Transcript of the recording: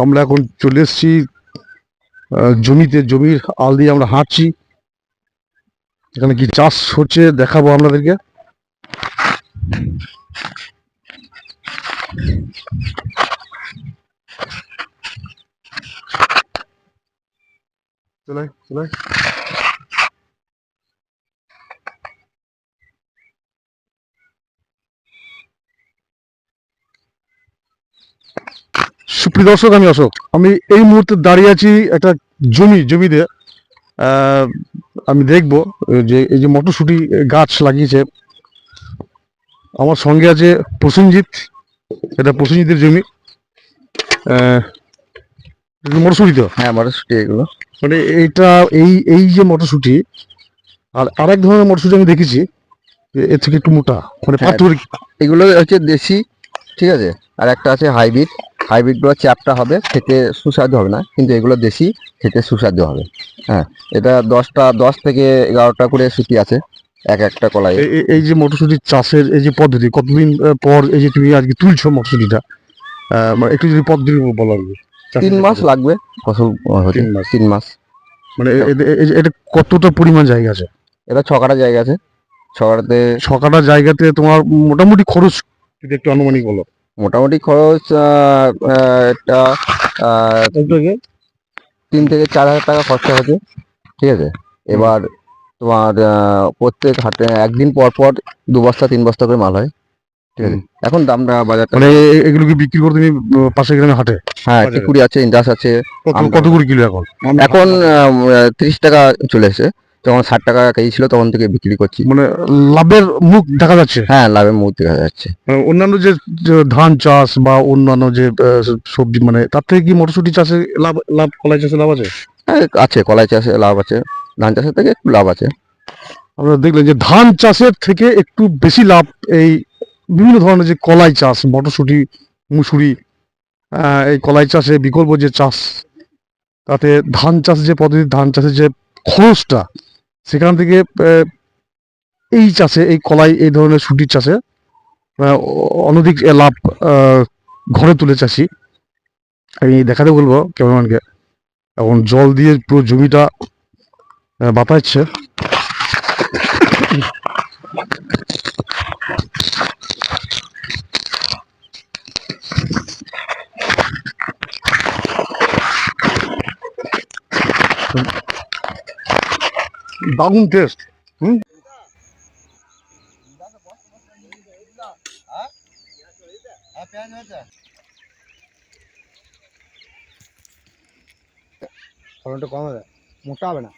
আমরা এখন চলে এসেছি জমিতে। জমির আল দিয়ে আমরা হাঁটছি। এখানে কি চাষ হচ্ছে দেখাবো আপনাদেরকে। চলে চলে সুপ্রিয় দর্শক, আমি অশোক। আমি এই মুহূর্তে দাঁড়িয়ে আছি একটা জমিতে। আহ, আমি দেখবো যে এই যে মটরশুঁটি গাছ লাগিয়েছে। আমার সঙ্গে আছে প্রসেনজিৎ। এটা প্রসেনজিতের জমি। আহ, মটরশুঁটি তো, হ্যাঁ, মটরশুঁটি এগুলো। মানে এইটা এই এই যে মটরশুঁটি, আর আরেক ধরনের মটরশুঁটি আমি দেখেছি এর থেকে একটু মোটা, মানে হ্যাঁ, পাথর। এগুলো হচ্ছে দেশি, ঠিক আছে। আর একটা আছে হাইব্রিড। হাইব্রিডগুলো চ্যাপটা হবে, খেতে সুস্বাদু হবে না, কিন্তু এগুলো দেশি, খেতে সুস্বাদু হবে। হ্যাঁ, এটা 10 থেকে 11টা করে সুতি আছে এক একটা কলাইয়ে। এই যে মটরশুঁটির চাষের এই যে পদ্ধতি, কতদিন পর এই যে তুমি আজকে তুলছো মটরশুঁটিটা, মানে একটু যদি পদ্ধতি বলো আর কি। 3 মাস লাগবে ফসল হতে। 3 মাস? 3 মাস। মানে এটা কতটা পরিমাণ জায়গা আছে? এটা 6 কাঠা জায়গা আছে। 6 কাঠাতে 6 কাঠা জায়গাতে তোমার মোটামুটি খরচ যদি একটু আনুমানিক বলো। মোটামুটি খরচ এটা আহ, একটু আগে 3 থেকে 4 হাজার টাকা খরচা হচ্ছে, ঠিক আছে। এবার তোমার প্রত্যেক হাটে একদিন পর পর 2 বস্তা 3 বস্তা করে মাল হয়, ঠিক আছে। এখন দামটা বাজারটা মানে এগুলো কি বিক্রি করো তুমি পাশের গ্রামে হাটে? হ্যাঁ, বাজারে টিকুরি আছে, ইন্দাস আছে। কত করে কিলো এখন? এখন 30 টাকা চলে এসেছে। যখন 60 টাকা কেজি ছিল তখন থেকে বিক্রি করছি। মানে লাভের মুখ দেখা যাচ্ছে। হ্যাঁ, লাভের মুখ দেখা যাচ্ছে। অন্যান্য যে যে ধান চাষ বা অন্যান্য যে সবজি, মানে তার থেকে কি মটরশুঁটি চাষে লাভ, কলাই চাষে লাভ আছে? হ্যাঁ, আছে, কলাই চাষে লাভ আছে, ধান চাষের থেকে একটু লাভ আছে। আমরা দেখলেন যে ধান চাষের থেকে একটু বেশি লাভ এই বিভিন্ন ধরনের যে কলাই চাষ, মটরশুঁটি, মুসুরি, এই কলাই চাষে বিকল্প যে চাষ, তাতে ধান চাষ যে পদ্ধতি, ধান চাষের যে খরচটা, সেখান থেকে এই চাষে, এই কলাই, এই ধরনের শুটির চাষে অনধিক লাভ ঘরে তুলে চাষি। আমি দেখাতে বলবো ক্যামেরাম্যানকে। এখন জল দিয়ে পুরো জমিটা বাতাচ্ছে। দারুণ টেস্ট। ফলনটা কম হবে, মোটা হবে না।